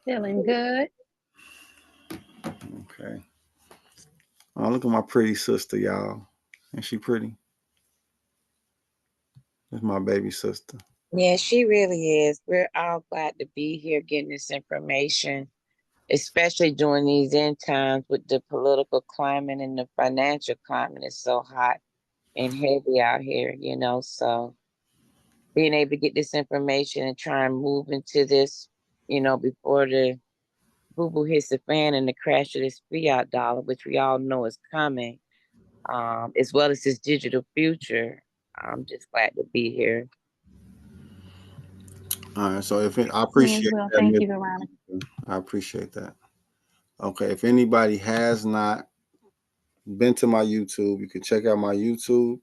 Feeling good. Okay. Oh, look at my pretty sister, y'all. Ain't she pretty? That's my baby sister. Yeah, she really is. We're all glad to be here getting this information, especially during these end times with the political climate and the financial climate is so hot and heavy out here, you know. So being able to get this information and try and move into this, you know, before the boo boo hits the fan and the crash of this fiat dollar, which we all know is coming, as well as this digital future. I'm just glad to be here. All right. So I Me as appreciate well. that, Thank Miss. you, Veronica. I appreciate that. Okay. If anybody has not been to my YouTube, you can check out my YouTube.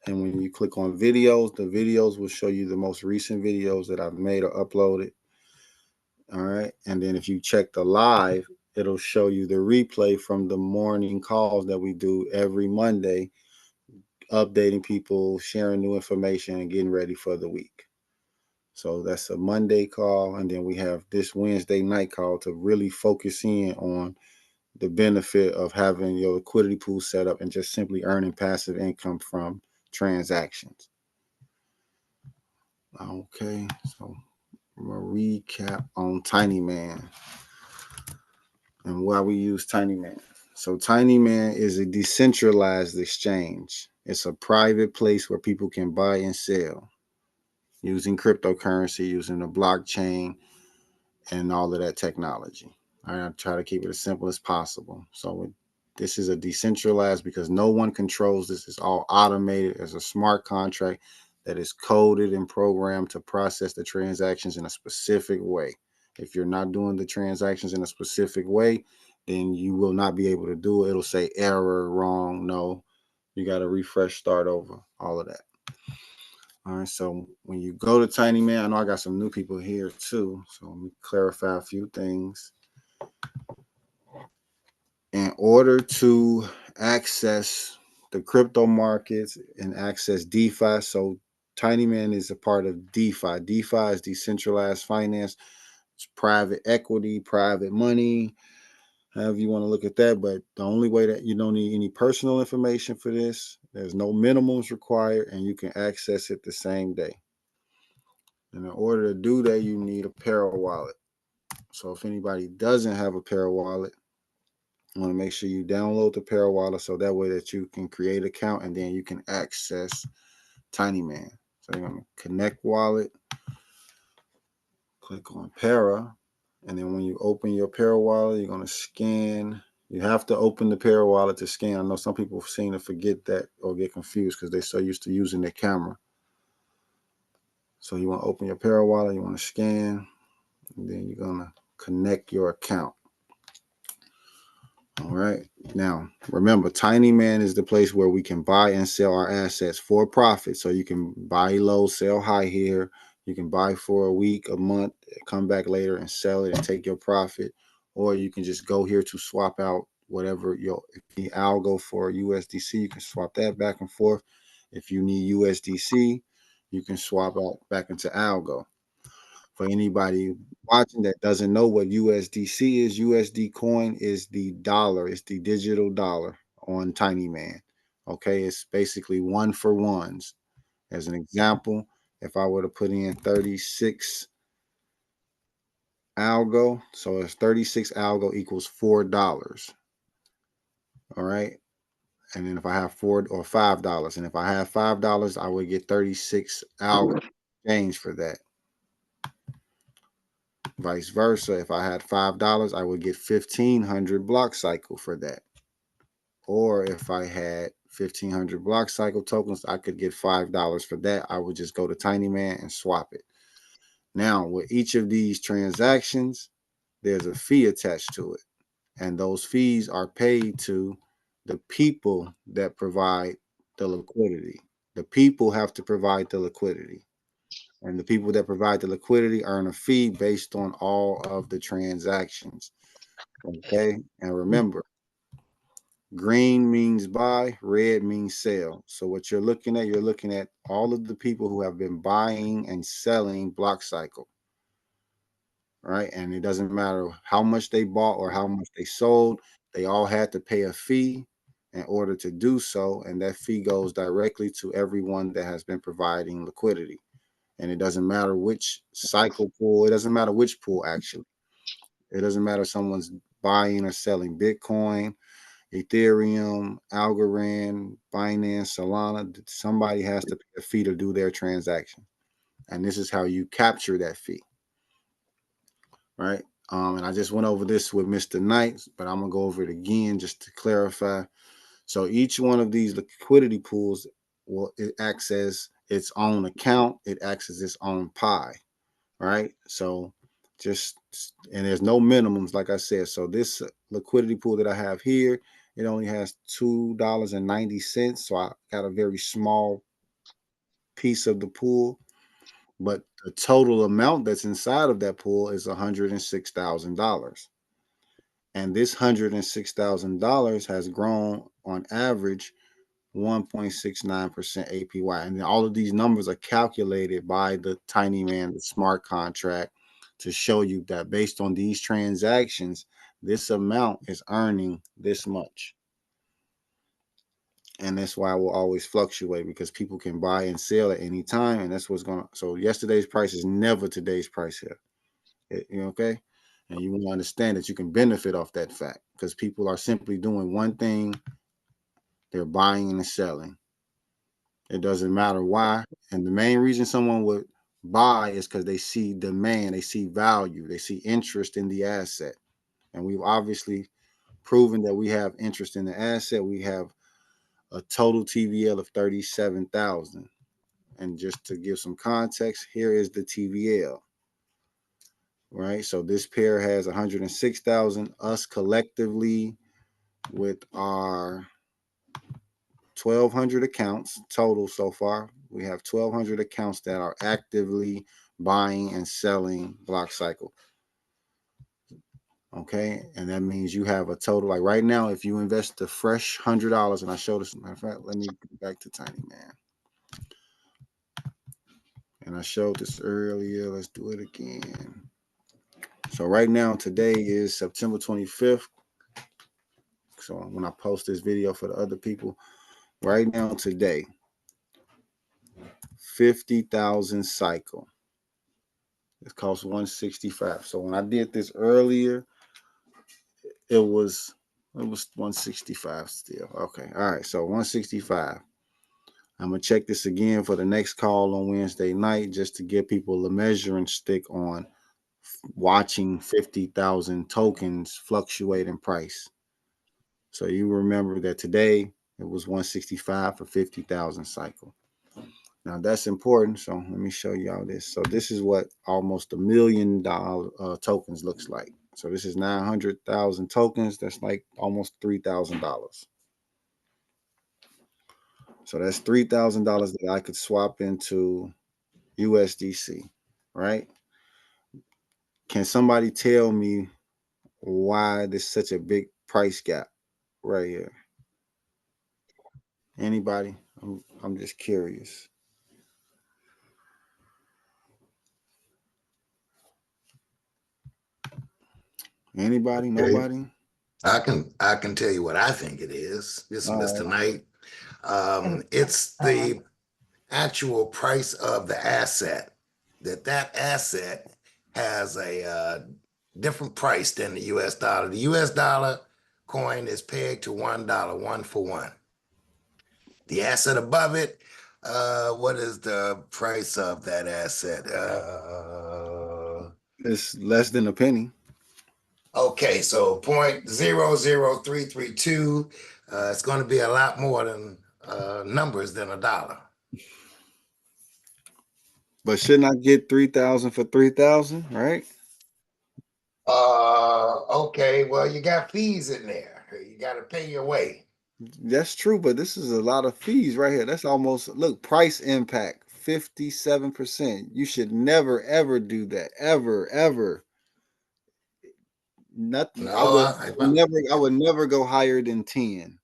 And when you click on videos, the videos will show you the most recent videos that I've made or uploaded. All right. And then if you check the live, it'll show you the replay from the morning calls that we do every Monday, updating people, sharing new information, and getting ready for the week. So that's a Monday call. And then we have this Wednesday night call to really focus in on the benefit of having your liquidity pool set up and just simply earning passive income from transactions. Okay, so I'm gonna recap on Tiny Man and why we use Tiny Man. So Tiny Man is a decentralized exchange. It's a private place where people can buy and sell using cryptocurrency, using the blockchain, and all of that technology. I try to keep it as simple as possible. So this is a decentralized because no one controls this. It's all automated as a smart contract that is coded and programmed to process the transactions in a specific way. If you're not doing the transactions in a specific way, then you will not be able to do it. It'll say error, wrong, no. You got to refresh, start over, all of that. All right, so when you go to Tiny Man, I know I got some new people here too, so let me clarify a few things. In order to access the crypto markets and access DeFi, so Tiny Man is a part of DeFi. DeFi is decentralized finance, it's private equity, private money, however you want to look at that. But the only way that you don't need any personal information for this, there's no minimums required, and you can access it the same day. And in order to do that, you need a Para wallet. So if anybody doesn't have a Para wallet, you want to make sure you download the Para wallet so that way that you can create an account and then you can access Tiny Man. So you're going to connect wallet, click on Para, and then when you open your Para wallet, you're going to scan. You have to open the Para wallet to scan. I know some people seem to forget that or get confused because they're so used to using their camera. So you want to open your Para wallet, you want to scan, and then you're going to connect your account. All right. Now, remember, Tiny Man is the place where we can buy and sell our assets for profit. So you can buy low, sell high here. You can buy for a week, a month, come back later and sell it and take your profit. Or you can just go here to swap out whatever if you need algo for USDC, you can swap that back and forth. If you need USDC, you can swap out back into algo. For anybody watching that doesn't know what USDC is, USD coin is the dollar, it's the digital dollar on Tiny Man. Okay, it's basically one for ones. As an example, if I were to put in 36 algo, so it's 36 algo equals $4. All right. And then if I have $4 or $5, and if I have $5, I would get 36 algo change for that. Vice versa, if I had $5, I would get 1,500 block cycle for that. Or if I had 1,500 block cycle tokens, I could get $5 for that. I would just go to Tiny Man and swap it. Now, with each of these transactions, there's a fee attached to it. And those fees are paid to the people that provide the liquidity. The people have to provide the liquidity. And the people that provide the liquidity earn a fee based on all of the transactions. Okay. And remember, green means buy, red means sell. So what you're looking at all of the people who have been buying and selling block cycle. right? And it doesn't matter how much they bought or how much they sold, they all had to pay a fee in order to do so. And that fee goes directly to everyone that has been providing liquidity. And it doesn't matter which cycle pool, it doesn't matter which pool actually. It doesn't matter if someone's buying or selling Bitcoin, Ethereum, Algorand, Binance, Solana. Somebody has to pay a fee to do their transaction. And this is how you capture that fee, right? And I just went over this with Mr. Knight, but I'm gonna go over it again just to clarify. So each one of these liquidity pools will it acts as its own account. It acts as its own pie, right? So just and there's no minimums, like I said. So this liquidity pool that I have here, it only has $2.90. So I got a very small piece of the pool, but the total amount that's inside of that pool is $106,000. And this $106,000 has grown on average 1.69% APY. And all of these numbers are calculated by the Tiny Man, the smart contract, to show you that based on these transactions, this amount is earning this much. And that's why it will always fluctuate because people can buy and sell at any time. And that's what's going to. So yesterday's price is never today's price here. You know, okay? And you want to understand that you can benefit off that fact because people are simply doing one thing, they're buying and selling. It doesn't matter why. And the main reason someone would buy is because they see demand, they see value, they see interest in the asset. And we've obviously proven that we have interest in the asset. We have a total TVL of 37,000. And just to give some context, here is the TVL, right? So this pair has 106,000. Us collectively with our 1,200 accounts total so far. We have 1,200 accounts that are actively buying and selling Block Cycle. Okay, and that means you have a total. Like right now, if you invest a fresh $100, and I showed this. Matter of fact, let me get back to Tiny Man. And I showed this earlier. Let's do it again. So right now, today is September 25th. So when I post this video for the other people, right now today, 50,000 cycle. It costs 165. So when I did this earlier, it was 165 still. Okay. All right. So 165. I'm gonna check this again for the next call on Wednesday night just to give people a measuring stick on watching 50,000 tokens fluctuate in price. So you remember that today it was 165 for 50,000 cycle. Now that's important. So let me show y'all this. So this is what almost $1 million tokens looks like. So this is 900,000 tokens. That's like almost $3,000. So that's $3,000 that I could swap into USDC, right? Can somebody tell me why there's such a big price gap right here? Anybody? I'm just curious. Anybody? Okay. Nobody? I can tell you what I think it is. This is All Mr. right. Knight. It's the actual price of the asset. That asset has a different price than the U.S. dollar. The U.S. dollar coin is pegged to $1, 1 for 1. The asset above it, what is the price of that asset? It's less than a penny. Okay, so 0.00332. It's going to be a lot more than numbers than a dollar. But shouldn't I get 3,000 for 3,000, right? Okay, well, you got fees in there. You got to pay your way. That's true, but this is a lot of fees right here. That's almost look, price impact 57%. You should never ever do that. Ever, ever. Nothing. No, I would never go higher than 10.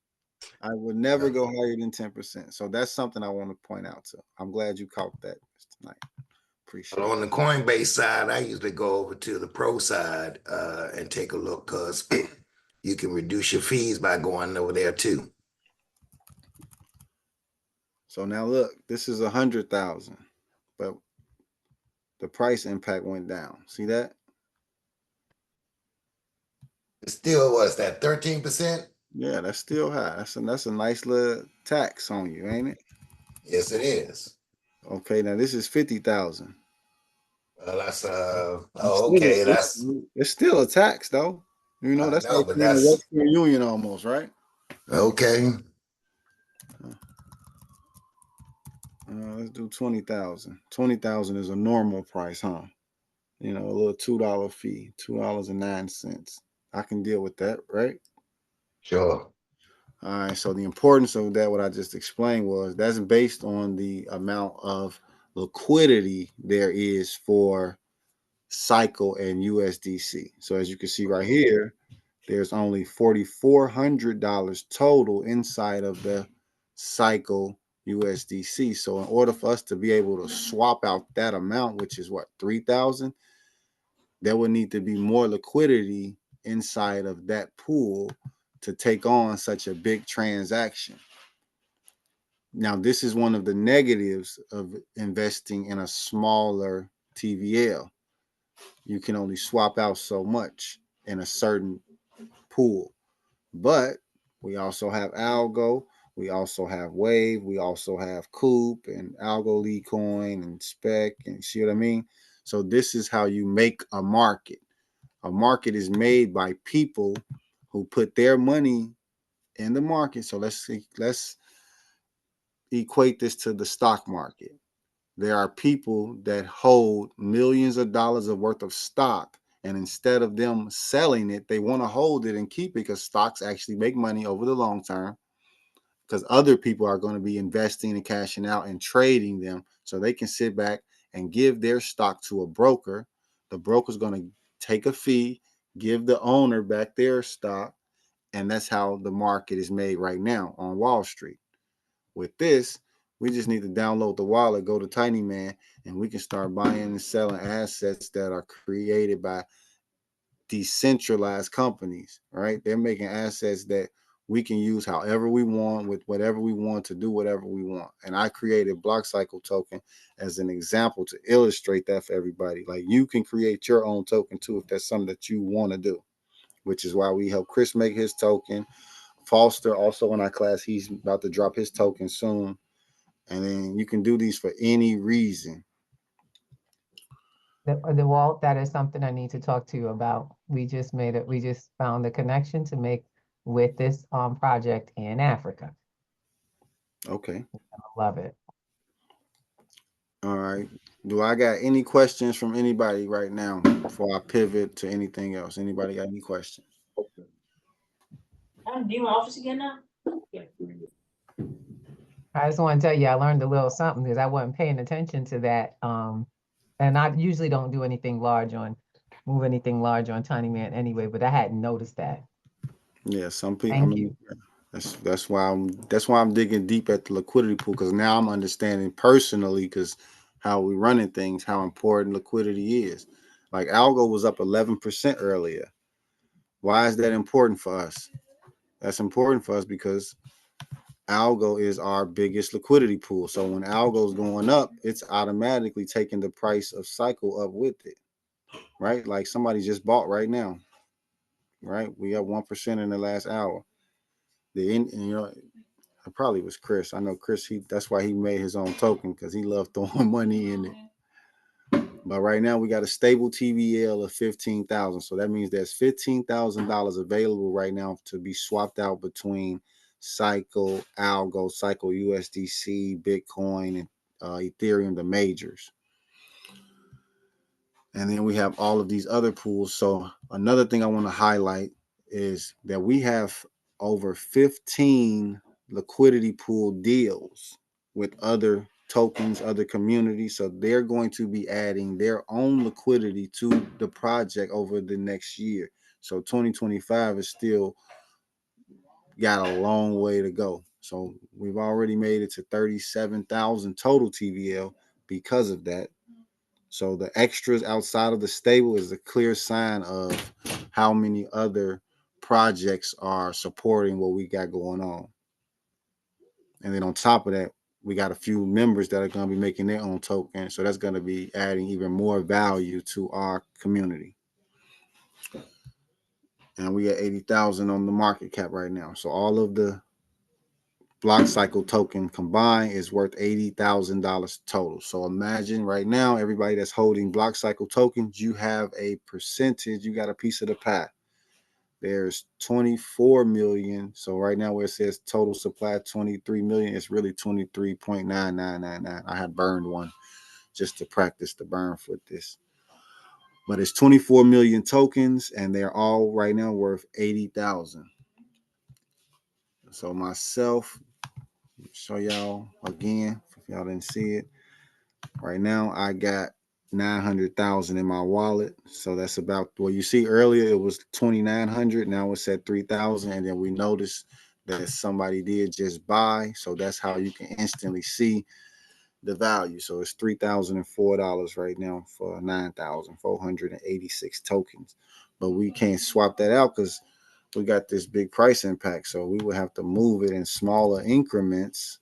I would never go higher than 10%. So that's something I want to point out to. I'm glad you caught that tonight. Appreciate On it. the Coinbase side, I usually go over to the pro side and take a look because you can reduce your fees by going over there too. So now look, this is 100,000, but the price impact went down. See that? It's still, what's that, 13%? Yeah, that's still high. That's a nice little tax on you, ain't it? Yes, it is. Okay, now this is 50,000. Well, that's It's oh, still, okay, that's it's still a tax though. You know, I that's know, like but being a that's Western Union almost, right? okay. Let's do 20,000. 20,000 is a normal price, huh? You know, a little $2 fee, $2.09. I can deal with that, right? Sure. All right. So the importance of that, what I just explained, was that's based on the amount of liquidity there is for Cycle and USDC. So as you can see right here, there's only $4,400 total inside of the Cycle USDC. So in order for us to be able to swap out that amount, which is what, 3,000, there would need to be more liquidity inside of that pool to take on such a big transaction. Now, this is one of the negatives of investing in a smaller TVL. You can only swap out so much in a certain pool. But we also have Algo, we also have Wave, we also have Coop and Algo Coin and Spec, and see what I mean? So this is how you make a market. A market is made by people who put their money in the market. So let's equate this to the stock market. There are people that hold millions of dollars of worth of stock, and instead of them selling it, they want to hold it and keep it because stocks actually make money over the long term, because other people are going to be investing and cashing out and trading them, so they can sit back and give their stock to a broker. The broker's going to take a fee, give the owner back their stock, and that's how the market is made right now on Wall Street. With this, we just need to download the wallet, go to Tiny Man, and we can start buying and selling assets that are created by decentralized companies, right? They're making assets that we can use however we want with whatever we want to do whatever we want. And I created Block Cycle token as an example to illustrate that for everybody. Like, you can create your own token too if that's something that you want to do, which is why we help Chris make his token. Foster also in our class, he's about to drop his token soon. And then you can do these for any reason. The Walt, that is something I need to talk to you about. We just found the connection to make with this project in Africa. Okay. Love it. All right. Do I got any questions from anybody right now before I pivot to anything else? Anybody got any questions? Do you want office again now? Yeah. I just want to tell you, I learned a little something because I wasn't paying attention to that. And I usually don't do anything large move anything large on Tiny Man anyway, but I hadn't noticed that. Yeah, some people. Thank you. That's why I'm digging deep at the liquidity pool, because now I'm understanding personally, because how we running things, how important liquidity is. Like Algo was up 11% earlier. Why is that important for us? That's important for us because Algo is our biggest liquidity pool. So when Algo is going up, it's automatically taking the price of Cycle up with it, right? Like somebody just bought right now, right? We got 1% in the last hour. It probably was Chris. I know Chris. That's why he made his own token, because he loved throwing money in it. But right now we got a stable TVL of 15,000. So that means there's $15,000 available right now to be swapped out between Cycle, Algo, Cycle USDC, Bitcoin, and Ethereum, the majors. And then we have all of these other pools. So another thing I want to highlight is that we have over 15 liquidity pool deals with other tokens, other communities. So they're going to be adding their own liquidity to the project over the next year. So 2025 is still got a long way to go. So we've already made it to 37,000 total TVL because of that. So the extras outside of the stable is a clear sign of how many other projects are supporting what we got going on. And then on top of that, we got a few members that are going to be making their own token. So that's going to be adding even more value to our community. And we got 80,000 on the market cap right now. So all of the block cycle token combined is worth $80,000 total. So imagine right now, everybody that's holding block cycle tokens, you have a percentage, you got a piece of the pie. There's 24 million. So right now where it says total supply 23 million, it's really 23.9999. I had burned one just to practice the burn for this. But it's 24 million tokens, and they're all right now worth 80,000. So myself, show y'all again if y'all didn't see it. Right now I got 900,000 in my wallet. So that's about, well, you see earlier it was 2,900. Now it's at 3,000. And then we noticed that somebody did just buy. So that's how you can instantly see the value. So it's $3,004 right now for 9,486 tokens. But we can't swap that out because we got this big price impact. So we would have to move it in smaller increments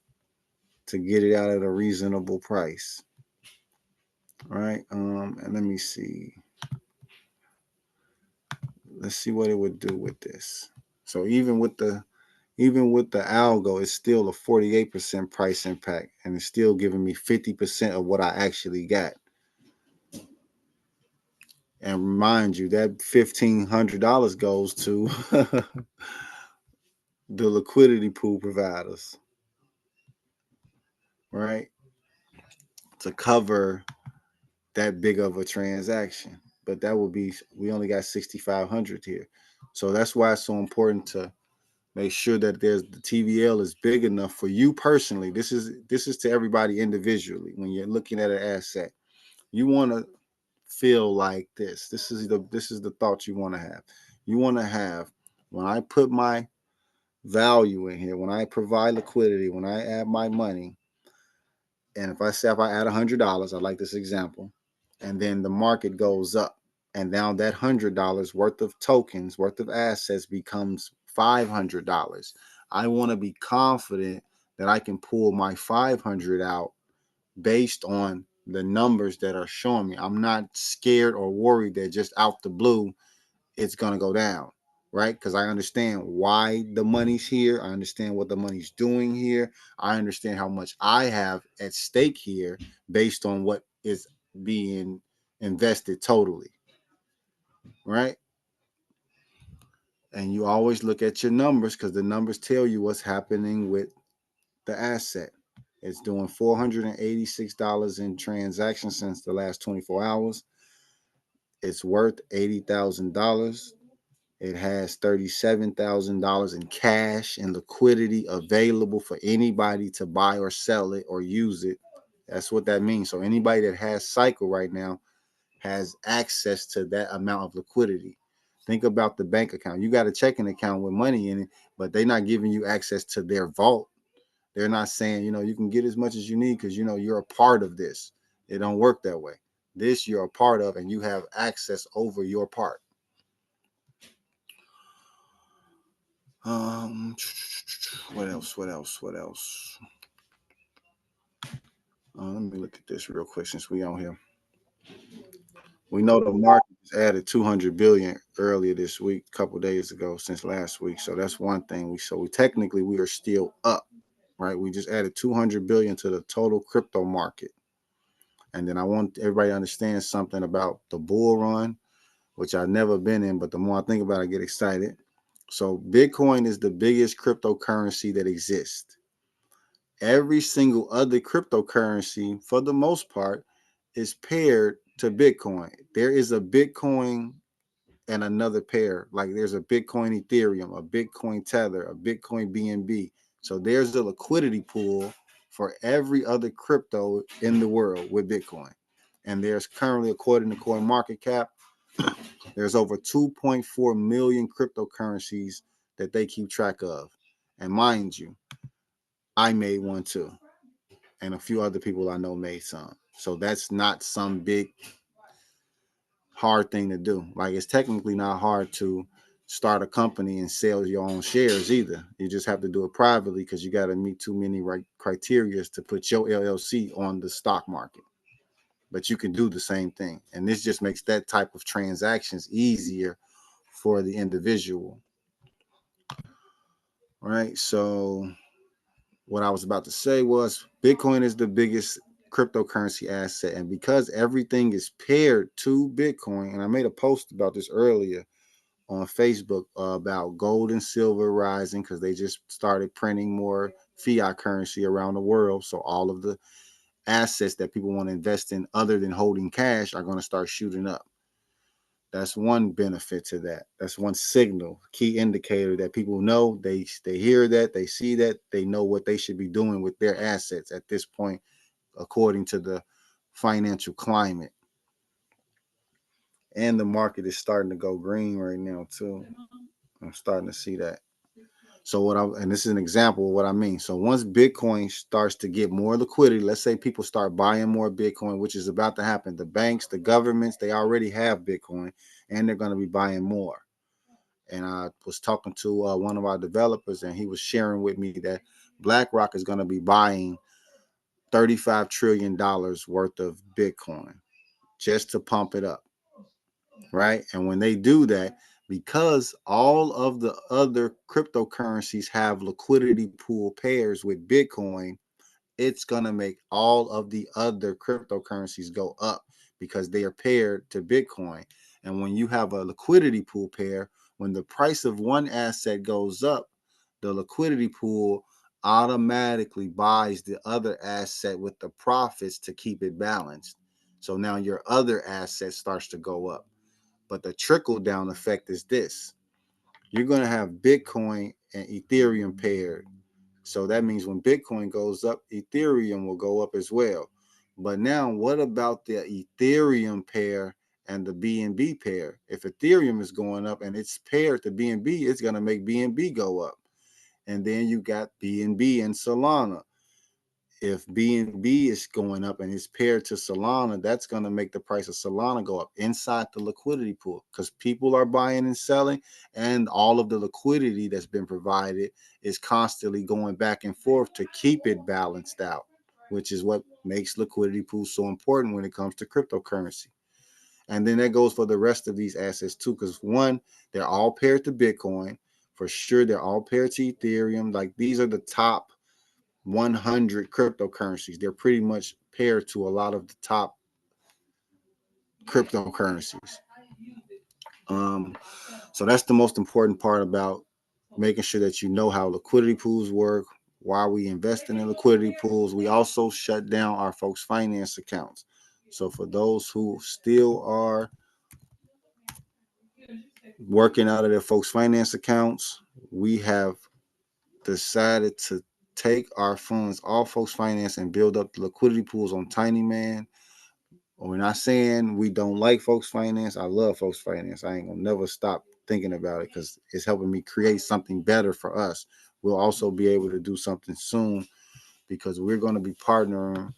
to get it out at a reasonable price. Right. And let me see. Let's see what it would do with this. So even with the algo, it's still a 48% price impact, and it's still giving me 50% of what I actually got. And remind you that $1,500 goes to the liquidity pool providers, right? To cover that big of a transaction. But that would be, we only got 6,500 here. So that's why it's so important to make sure that the TVL is big enough for you personally. This is to everybody individually. When you're looking at an asset, you want to feel like this. This is the thought you want to have. You want to have, when I put my value in here, when I provide liquidity, when I add my money, and if I add $100, I like this example, and then the market goes up, and now that $100 worth of tokens, worth of assets becomes $500. I want to be confident that I can pull my 500 out based on the numbers that are showing me. I'm not scared or worried that just out the blue it's going to go down, right? Because I understand why the money's here. I understand what the money's doing here. I understand how much I have at stake here based on what is being invested totally, right? And you always look at your numbers because the numbers tell you what's happening with the asset. It's doing $486 in transactions since the last 24 hours. It's worth $80,000. It has $37,000 in cash and liquidity available for anybody to buy or sell it or use it. That's what that means. So anybody that has cycle right now has access to that amount of liquidity. Think about the bank account. You got a checking account with money in it, but they're not giving you access to their vault. They're not saying, you can get as much as you need because, you're a part of this. It don't work that way. This you're a part of, and you have access over your part. What else? Let me look at this real quick since we on here. We know the market has added 200 billion earlier this week, a couple days ago, since last week. So that's one thing. We technically we are still up, right? We just added 200 billion to the total crypto market. And then I want everybody to understand something about the bull run, which I've never been in, but the more I think about it, I get excited. So Bitcoin is the biggest cryptocurrency that exists. Every single other cryptocurrency, for the most part, is paired to Bitcoin. There is a Bitcoin and another pair. Like there's a Bitcoin Ethereum, a Bitcoin Tether, a Bitcoin BNB. So there's a liquidity pool for every other crypto in the world with Bitcoin. And there's currently, according to CoinMarketCap, there's over 2.4 million cryptocurrencies that they keep track of. And mind you, I made one too. And a few other people I know made some. So that's not some big hard thing to do. Like, it's technically not hard to start a company and sell your own shares either. You just have to do it privately because you got to meet too many criteria to put your LLC on the stock market. But you can do the same thing. And this just makes that type of transactions easier for the individual. All right. So what I was about to say was Bitcoin is the biggest cryptocurrency asset. And because everything is paired to Bitcoin, and I made a post about this earlier on Facebook about gold and silver rising because they just started printing more fiat currency around the world. So all of the assets that people want to invest in other than holding cash are going to start shooting up. That's one benefit to that. That's one signal, key indicator that people know. They hear that, they see that, they know what they should be doing with their assets at this point, according to the financial climate. And the market is starting to go green right now too. I'm starting to see that. So and this is an example of what I mean. So once Bitcoin starts to get more liquidity, let's say people start buying more Bitcoin, which is about to happen. The banks, the governments, they already have Bitcoin and they're going to be buying more. And I was talking to one of our developers and he was sharing with me that BlackRock is going to be buying $35 trillion worth of Bitcoin just to pump it up. Right. And when they do that, because all of the other cryptocurrencies have liquidity pool pairs with Bitcoin, it's going to make all of the other cryptocurrencies go up because they are paired to Bitcoin. And when you have a liquidity pool pair, when the price of one asset goes up, the liquidity pool automatically buys the other asset with the profits to keep it balanced. So now your other asset starts to go up. But the trickle down effect is this. You're going to have Bitcoin and Ethereum paired. So that means when Bitcoin goes up, Ethereum will go up as well. But now what about the Ethereum pair and the BNB pair? If Ethereum is going up and it's paired to BNB, it's going to make BNB go up. And then you got BNB and Solana. If BNB is going up and it's paired to Solana, that's going to make the price of Solana go up inside the liquidity pool because people are buying and selling, and all of the liquidity that's been provided is constantly going back and forth to keep it balanced out, which is what makes liquidity pools so important when it comes to cryptocurrency. And then that goes for the rest of these assets too, because one, they're all paired to Bitcoin. For sure, they're all paired to Ethereum. Like, these are the top 100 cryptocurrencies. They're pretty much paired to a lot of the top cryptocurrencies. So that's the most important part about making sure that you know how liquidity pools work, why we invest in liquidity pools. We also shut down our folks' finance accounts. So for those who still are working out of their folks' finance accounts, we have decided to take our funds off folks' finance and build up the liquidity pools on Tiny Man. We're not saying we don't like folks' finance. I love folks' finance. I ain't gonna never stop thinking about it because it's helping me create something better for us. We'll also be able to do something soon because we're going to be partnering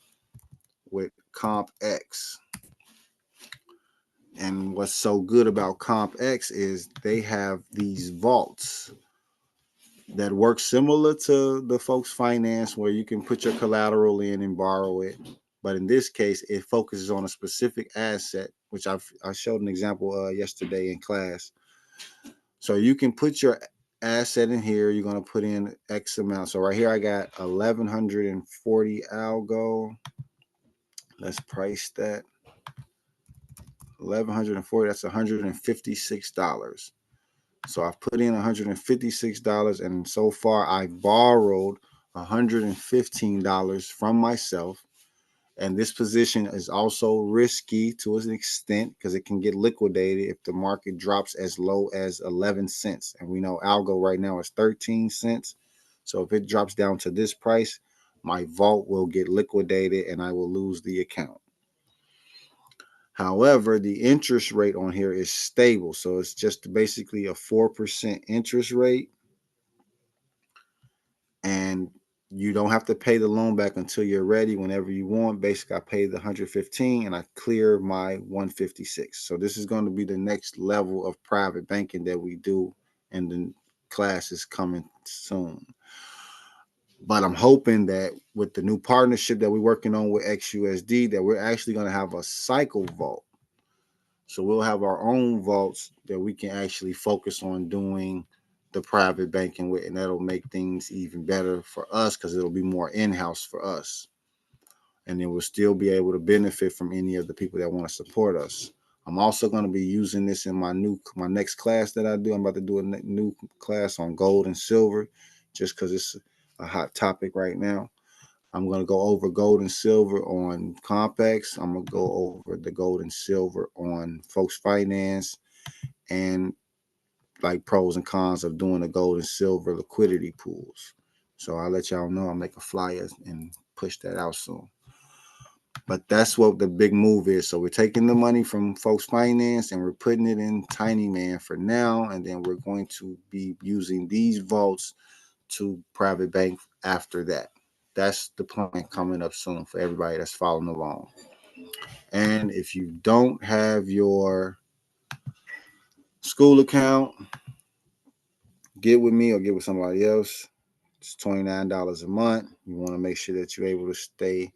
with CompX. And what's so good about CompX is they have these vaults that work similar to the folks' finance where you can put your collateral in and borrow it. But in this case, it focuses on a specific asset, which I showed an example yesterday in class. So you can put your asset in here. You're going to put in X amount. So right here, I got 1,140 algo. Let's price that. 1,140, that's $156. So I've put in $156, and so far I borrowed $115 from myself. And this position is also risky to an extent because it can get liquidated if the market drops as low as 11 cents. And we know algo right now is 13 cents. So if it drops down to this price, my vault will get liquidated and I will lose the account. However, the interest rate on here is stable. So it's just basically a 4% interest rate. And You don't have to pay the loan back until you're ready, whenever you want. Basically, I pay the 115 and I clear my 156. So this is going to be the next level of private banking that we do, and the class is coming soon. But I'm hoping that with the new partnership that we're working on with XUSD, that we're actually going to have a cycle vault. So we'll have our own vaults that we can actually focus on doing the private banking with, and that'll make things even better for us because it'll be more in-house for us. And then we'll still be able to benefit from any of the people that want to support us. I'm also going to be using this in my next class that I do. I'm about to do a new class on gold and silver, just because it's a hot topic right now. I'm going to go over gold and silver on Compex. I'm going to go over the gold and silver on Folks Finance, and like pros and cons of doing the gold and silver liquidity pools. So I'll let y'all know. I'll make a flyer and push that out soon. But that's what the big move is. So we're taking the money from Folks Finance and we're putting it in Tiny Man for now. And then we're going to be using these vaults to private bank after that. That's the plan coming up soon for everybody that's following along. And if you don't have your school account, get with me or get with somebody else. It's $29 a month. You want to make sure that you're able to stay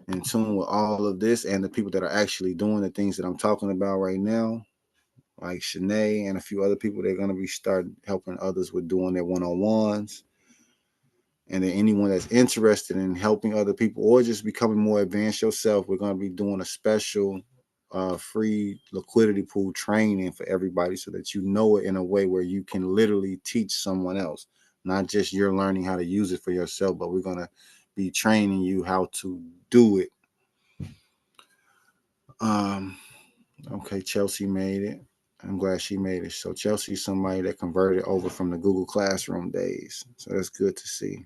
in tune with all of this and the people that are actually doing the things that I'm talking about right now, like Shanae and a few other people. They're going to be starting helping others with doing their one-on-ones. And then anyone that's interested in helping other people or just becoming more advanced yourself, we're going to be doing a special free liquidity pool training for everybody so that you know it in a way where you can literally teach someone else. Not just you're learning how to use it for yourself, but we're going to be training you how to do it. Okay, Chelsea made it. I'm glad she made it. So Chelsea's somebody that converted over from the Google Classroom days. So that's good to see.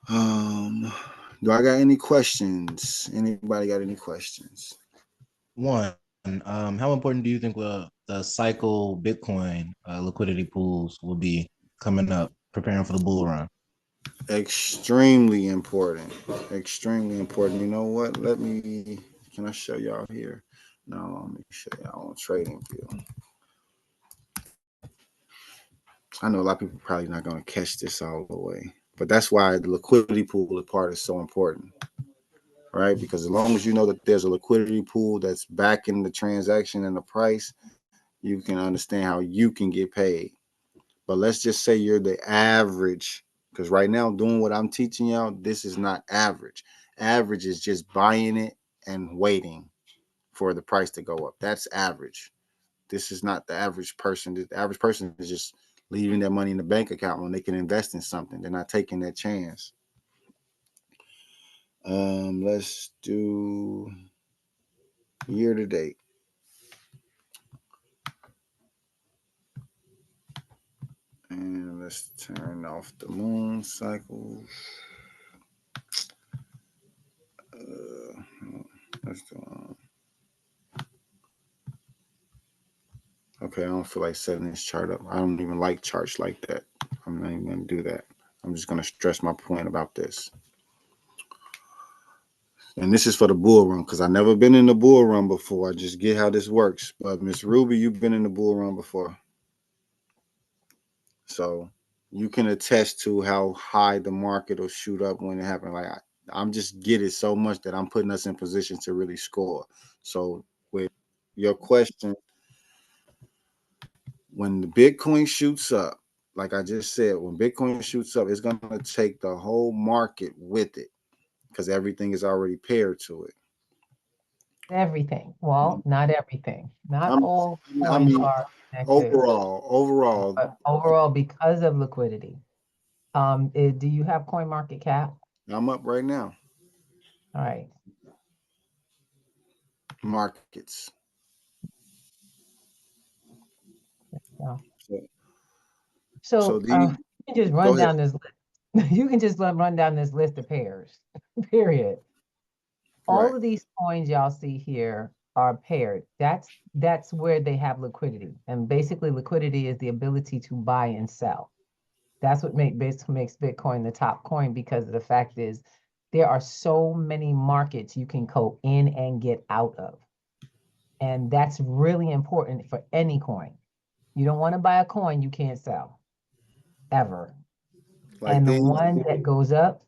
Do I got any questions? Anybody got any questions? One, how important do you think the cycle Bitcoin liquidity pools will be coming up, preparing for the bull run? Extremely important. Extremely important. You know what? Can I show y'all here? No, let me show y'all on TradingView. I know a lot of people probably not going to catch this all the way, but that's why the liquidity pool part is so important, right? Because as long as you know that there's a liquidity pool that's backing the transaction and the price, you can understand how you can get paid. But let's just say you're the average, because right now doing what I'm teaching y'all, this is not average. Average is just buying it and waiting for the price to go up. That's average. This is not the average person. The average person is just leaving their money in the bank account when they can invest in something. They're not taking that chance. Let's do year to date. And let's turn off the moon cycles. Let's do okay, I don't feel like setting this chart up. I don't even like charts like that. I'm not even going to do that. I'm just going to stress my point about this. And this is for the bull run because I've never been in the bull run before. I just get how this works. But Miss Ruby, you've been in the bull run before. So you can attest to how high the market will shoot up when it happens. Like I'm just get it so much that I'm putting us in position to really score. So with your question, when the Bitcoin shoots up, like I just said, when Bitcoin shoots up, it's going to take the whole market with it because everything is already paired to it. Everything. Well, not everything. Not all I coins mean, are connected. overall. But overall, because of liquidity. Do you have coin market cap? I'm up right now. All right. Markets. Yeah. So So these. you can just run down this list. You can just run down this list of pairs. Period. All Right. of these coins y'all see here are paired. That's where they have liquidity. And basically liquidity is the ability to buy and sell. That's what basically makes Bitcoin the top coin, because the fact is there are so many markets you can go in and get out of. And that's really important for any coin. You don't want to buy a coin you can't sell ever. Like And the these, one that goes up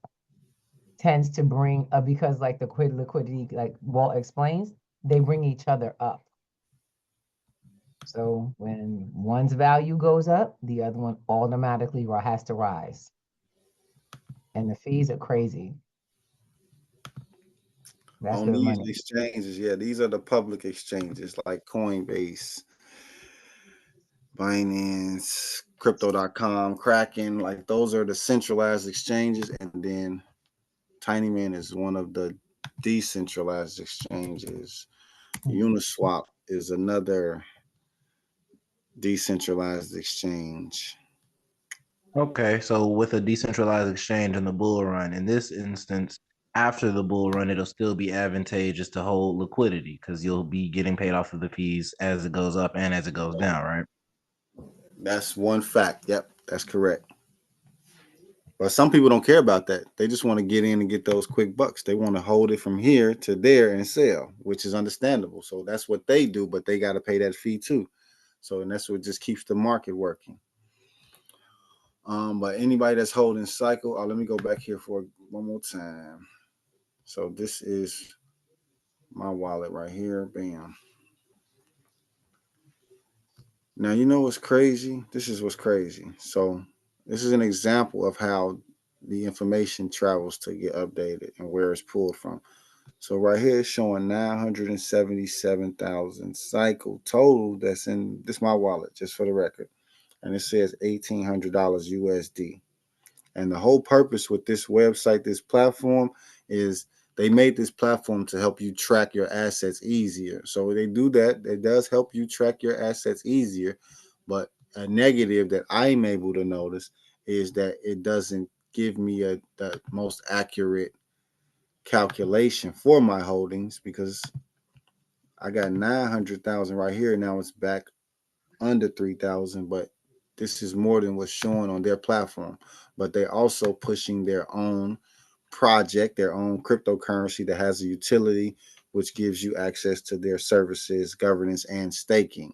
tends to bring because like the liquidity, like Walt explains, they bring each other up. So when one's value goes up, the other one automatically has to rise. And the fees are crazy. That's on good these money. exchanges, yeah, these are the public exchanges like Coinbase, Binance, Crypto.com, Kraken. Like those are the centralized exchanges, and then TinyMan is one of the decentralized exchanges. Uniswap is another decentralized exchange. Okay, so with a decentralized exchange and the bull run, in this instance, after the bull run, it'll still be advantageous to hold liquidity because you'll be getting paid off of the fees as it goes up and as it goes down, right? That's one fact. Yep, that's correct. But some people don't care about that. They just want to get in and get those quick bucks. They want to hold it from here to there and sell, which is understandable. So that's what they do, but they got to pay that fee too. So, and that's what just keeps the market working. But anybody that's holding cycle, let me go back here for one more time. So this is my wallet right here. Bam. Now, you know what's crazy? This is what's crazy. So this is an example of how the information travels to get updated and where it's pulled from. So right here it's showing 977,000 cycle total that's in this my wallet, just for the record. And it says $1,800 USD. And the whole purpose with this website, this platform, is they made this platform to help you track your assets easier. So they do that. It does help you track your assets easier. But a negative that I'm able to notice is that it doesn't give me the most accurate calculation for my holdings, because I got 900,000 right here. Now it's back under 3,000, but this is more than what's showing on their platform. But they're also pushing their own project, their own cryptocurrency that has a utility, which gives you access to their services, governance, and staking.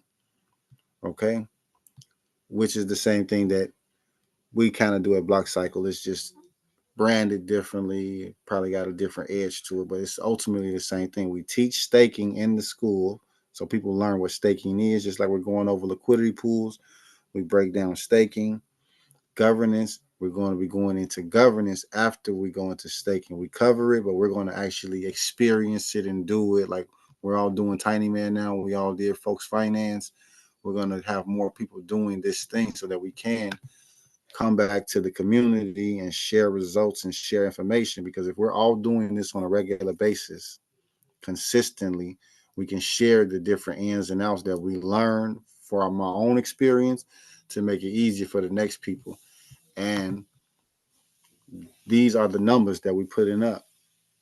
Okay. Which is the same thing that we kind of do at Block Cycle. It's just branded differently, probably got a different edge to it, but it's ultimately the same thing. We teach staking in the school so people learn what staking is, just like we're going over liquidity pools. We break down staking, governance. We're going to be going into governance after we go into staking. We cover it, but we're going to actually experience it and do it. Like we're all doing Tiny Man now. We all did Folks Finance. We're going to have more people doing this thing so that we can come back to the community and share results and share information. Because if we're all doing this on a regular basis, consistently, we can share the different ins and outs that we learn from our own experience to make it easier for the next people. And these are the numbers that we putting up,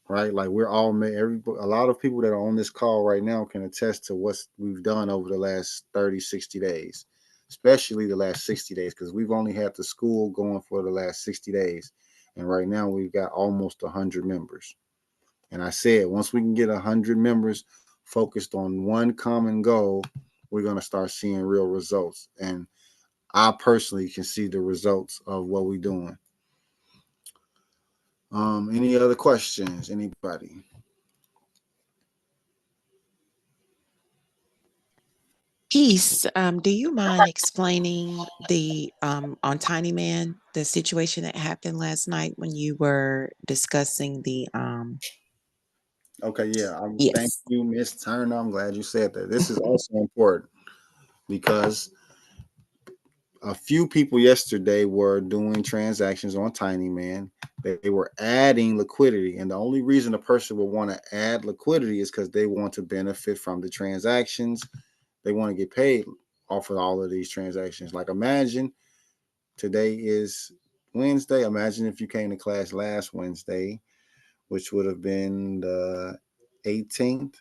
right? Like we're all a lot of people that are on this call right now can attest to what we've done over the last 30, 60 days, especially the last 60 days, because we've only had the school going for the last 60 days. And right now we've got almost 100 members. And I said, once we can get 100 members focused on one common goal, we're going to start seeing real results. And I personally can see the results of what we're doing. Any other questions? Anybody? Peace. Do you mind explaining the on Tiny Man, the situation that happened last night when you were discussing the Okay, yeah. Thank yes. you, Miss Turner. I'm glad you said that. This is also important because a few people yesterday were doing transactions on Tiny Man. They were adding liquidity, and the only reason a person would want to add liquidity is because they want to benefit from the transactions. They want to get paid off of all of these transactions. Like imagine today is Wednesday. Imagine if you came to class last Wednesday, which would have been the 18th,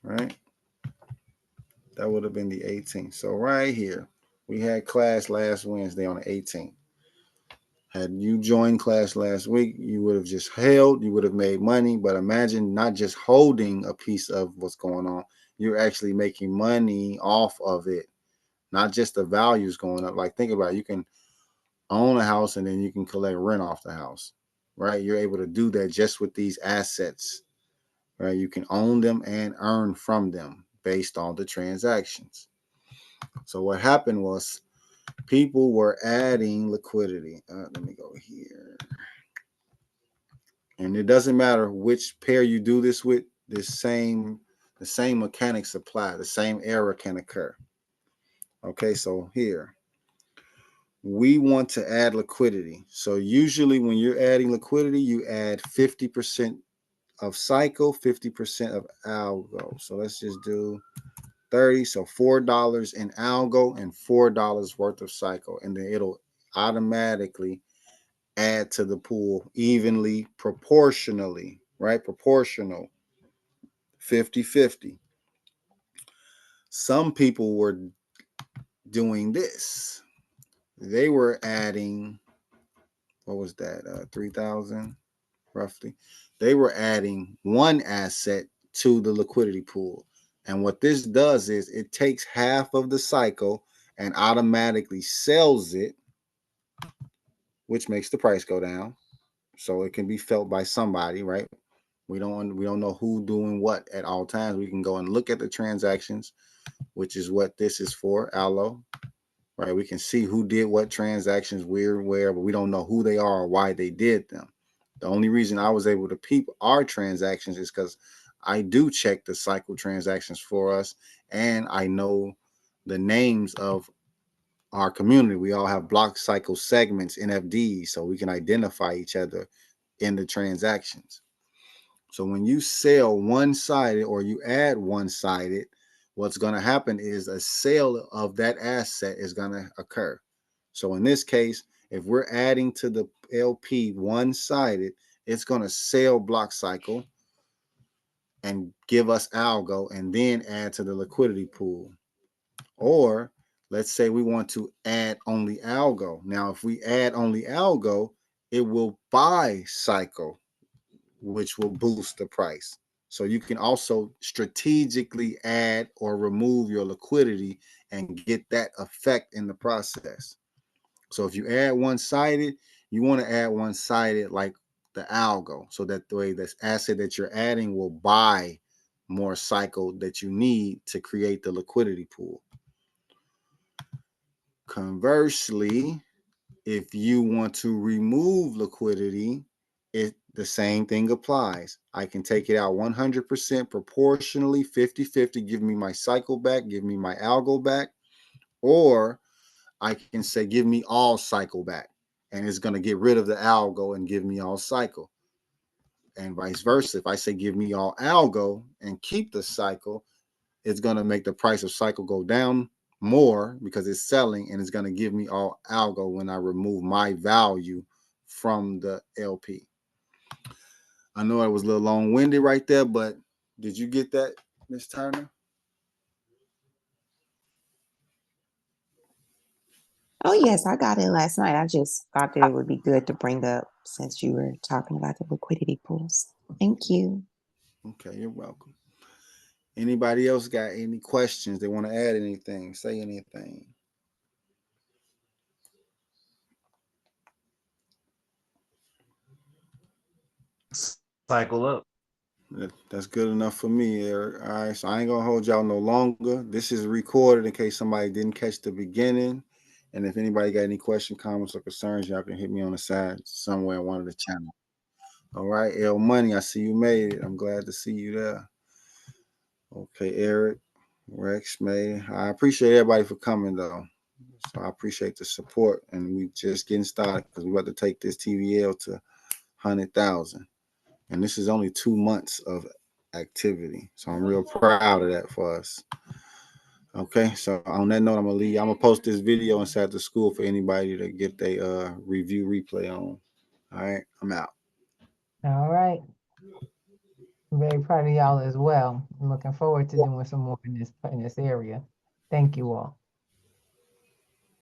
right? That would have been the 18th. So right here, we had class last Wednesday on the 18th. Had you joined class last week, you would have just held, you would have made money. But imagine not just holding a piece of what's going on, you're actually making money off of it, not just the values going up. Like, think about it. You can own a house and then you can collect rent off the house, right? You're able to do that just with these assets, right? You can own them and earn from them based on the transactions. So what happened was people were adding liquidity. Let me go here. And it doesn't matter which pair you do this with, the same mechanics apply. The same error can occur. Okay, so here we want to add liquidity. So usually when you're adding liquidity, you add 50% of cycle, 50% of algo. So let's just do 30. So $4 in algo and $4 worth of cycle. And then it'll automatically add to the pool evenly, proportionally, right? Proportional, 50-50. Some people were doing this. They were adding, what was that? 3,000 roughly. They were adding one asset to the liquidity pool. And what this does is it takes half of the cycle and automatically sells it, which makes the price go down. So it can be felt by somebody, right? We don't know who doing what at all times. We can go and look at the transactions, which is what this is for, Allo, right? We can see who did what transactions, where, but we don't know who they are or why they did them. The only reason I was able to peep our transactions is because I do check the cycle transactions for us, and I know the names of our community. We all have block cycle segments, NFDs, so we can identify each other in the transactions. So when you sell one-sided or you add one-sided, what's going to happen is a sale of that asset is going to occur. So in this case, if we're adding to the LP one-sided, it's going to sell block cycle and give us algo and then add to the liquidity pool. Or let's say we want to add only algo. Now, if we add only algo, it will buy cycle, which will boost the price. So you can also strategically add or remove your liquidity and get that effect in the process. So if you add one-sided, you want to add one-sided like the algo, so that the way this asset that you're adding will buy more cycle that you need to create the liquidity pool. Conversely, if you want to remove liquidity, the same thing applies. I can take it out 100% proportionally, 50-50, give me my cycle back, give me my algo back, or I can say, give me all cycle back, and it's going to get rid of the algo and give me all cycle. And vice versa. If I say, give me all algo and keep the cycle, it's going to make the price of cycle go down more because it's selling, and it's going to give me all algo when I remove my value from the LP. I know it was a little long-winded right there, but did you get that, Ms. Turner? Oh, yes, I got it last night. I just thought that it would be good to bring up since you were talking about the liquidity pools. Thank you. Okay, you're welcome. Anybody else got any questions? They want to add anything, say anything? Cycle up. That's good enough for me, Eric. All right, so I ain't gonna hold y'all no longer. This is recorded in case somebody didn't catch the beginning. And if anybody got any questions, comments, or concerns, y'all can hit me on the side somewhere in one of the channels. All right, L Money, I see you made it. I'm glad to see you there. Okay, Eric, Rex made it. I appreciate everybody for coming though. So I appreciate the support, and we just getting started because we're about to take this TVL to 100,000. And this is only 2 months of activity. So I'm real proud of that for us. Okay, so on that note, I'm gonna post this video inside the school for anybody to get their review replay on. All right, I'm out. All right. I'm very proud of y'all as well. I'm looking forward to doing some more in this area. Thank you all.